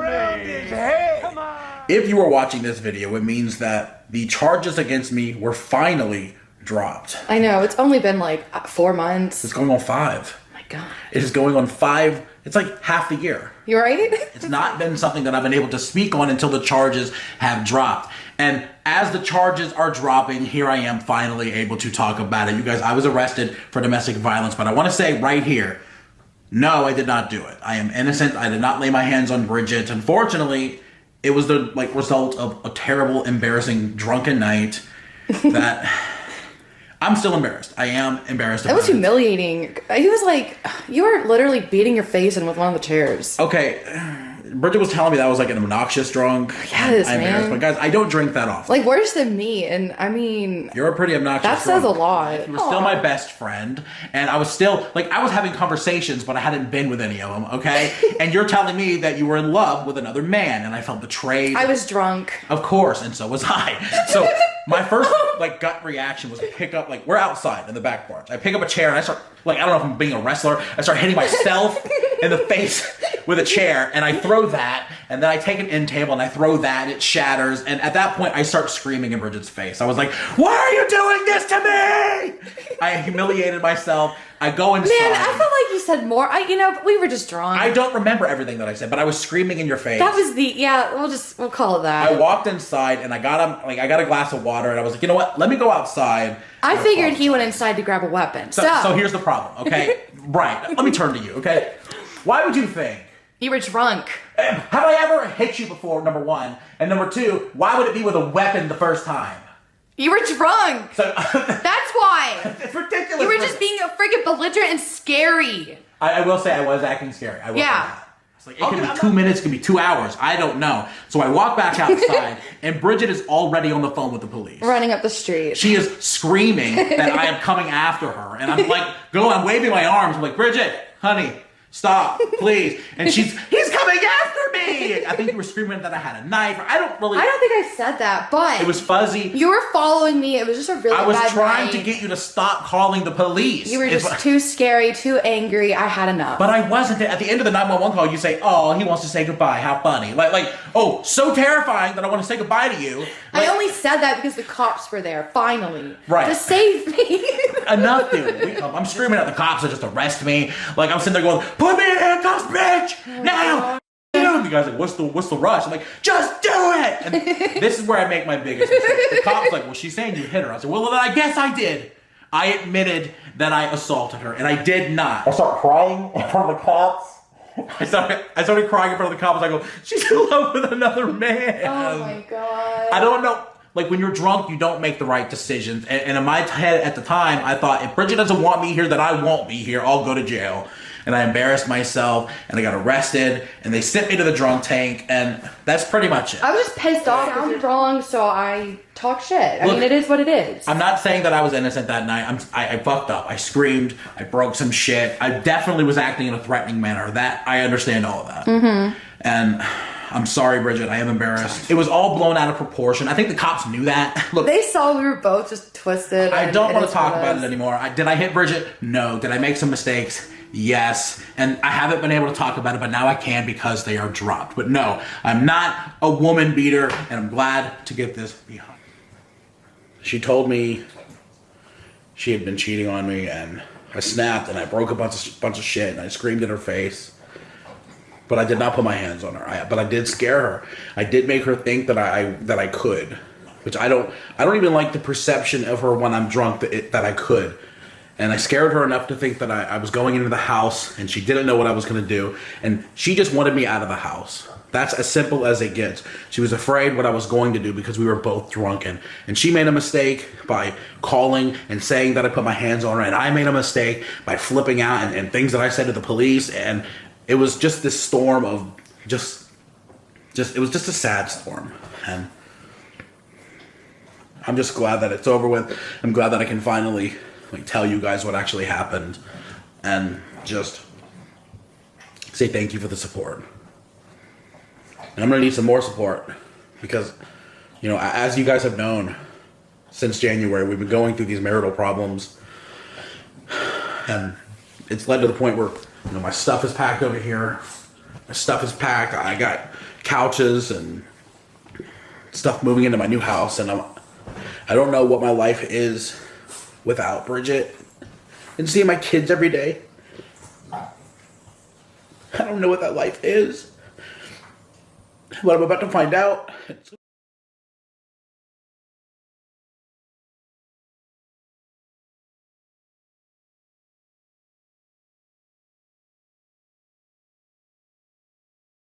around his head. Come on. If you are watching this video, it means that the charges against me were finally dropped. I know, it's only been like 4 months. It's going on 5. Oh my God. It is going on 5. It's like half the year. You're right? It's not been something that I've been able to speak on until the charges have dropped. And as the charges are dropping, here I am finally able to talk about it. You guys, I was arrested for domestic violence, but I want to say right here, no, I did not do it. I am innocent. I did not lay my hands on Bridget. Unfortunately, it was the result of a terrible, embarrassing, drunken night that I'm still embarrassed. I am embarrassed about it. That was humiliating. He was like, you were literally beating your face in with one of the chairs. Okay, Bridget was telling me that I was like an obnoxious drunk. Yes, I'm embarrassed, but guys, I don't drink that often. Like worse than me, and I mean, you're a pretty obnoxious that says drunk. a lot. You were still my best friend, and I was still like I was having conversations, but I hadn't been with any of them. Okay, and you're telling me that you were in love with another man, and I felt betrayed. I was drunk, of course, and so was I. So my first gut reaction was to pick up we're outside in the back porch. I pick up a chair and I start I don't know if I'm being a wrestler. I start hitting myself in the face with a chair, and I throw that, and then I take an end table and I throw that, and it shatters, and at that point I start screaming in Bridget's face. I was like, "Why are you doing this to me?" I humiliated myself. I go inside. Man, I felt like you said more. We were just drunk. I don't remember everything that I said, but I was screaming in your face. That was we'll call it that. I walked inside and I got a glass of water, and I was like, you know what? Let me go outside. I figured he went inside to grab a weapon. So here's the problem, okay? Right. Let me turn to you, okay? Why would you think? You were drunk. Have I ever hit you before, number one? And number two, why would it be with a weapon the first time? You were drunk. So that's why. It's ridiculous. You were just being a freaking belligerent and scary. I will say I was acting scary. I will say that. It's like, it could be 2 minutes, it could be 2 hours. I don't know. So I walk back outside, and Bridget is already on the phone with the police. Running up the street. She is screaming that I am coming after her. And I'm like, I'm waving my arms. I'm like, Bridget, honey, stop, please. And he's coming after me. I think you were screaming that I had a knife. I don't think I said that, but it was fuzzy. You were following me. It was just a really bad I was night. trying to get you to stop calling the police. You were just too scary, too angry. I had enough. But I wasn't. At the end of the 911 call, you say, "Oh, he wants to say goodbye. How funny!" Oh, so terrifying that I want to say goodbye to you. I only said that because the cops were there. Finally, right, to save me. Enough, dude. I'm screaming at the cops to just arrest me. I'm sitting there going, "Put me in handcuffs, bitch! Now!" The guy's like, what's the rush? I'm like, just do it! And this is where I make my biggest mistake. The cop's like, well, she's saying you hit her. I said, well, then I guess I did. I admitted that I assaulted her, and I did not. I start crying in front of the cops. I started crying in front of the cops. I go, she's in love with another man. Oh my God. I don't know. When you're drunk, you don't make the right decisions. And in my head at the time, I thought, if Bridget doesn't want me here, then I won't be here. I'll go to jail. And I embarrassed myself, and I got arrested, and they sent me to the drunk tank, and that's pretty much it. I was pissed off because you're drunk, so I talk shit. I mean, it is what it is. I'm not saying that I was innocent that night. I fucked up. I screamed. I broke some shit. I definitely was acting in a threatening manner. That I understand all of that. Mm-hmm. And I'm sorry, Bridget. I am embarrassed. It was all blown out of proportion. I think the cops knew that. Look, they saw we were both just twisted. I don't want to talk about it anymore. Did I hit Bridget? No. Did I make some mistakes? Yes. And I haven't been able to talk about it, but now I can because they are dropped. But no, I'm not a woman beater, and I'm glad to get this behind. She told me she had been cheating on me, and I snapped, and I broke a bunch of shit, and I screamed in her face. But I did not put my hands on her. But I did scare her. I did make her think that I could, which I don't even like the perception of her when I'm drunk that I could. And I scared her enough to think that I was going into the house, and she didn't know what I was going to do. And she just wanted me out of the house. That's as simple as it gets. She was afraid what I was going to do because we were both drunken. And she made a mistake by calling and saying that I put my hands on her. And I made a mistake by flipping out and things that I said to the police. And it was just this storm of it was just a sad storm. And I'm just glad that it's over with. I'm glad that I can finally tell you guys what actually happened and just say thank you for the support. And I'm gonna need some more support because, as you guys have known, since January, we've been going through these marital problems, and it's led to the point where, my stuff is packed over here. My stuff is packed. I got couches and stuff moving into my new house, and I don't know what my life is without Bridget and seeing my kids every day. I don't know what that life is, but I'm about to find out.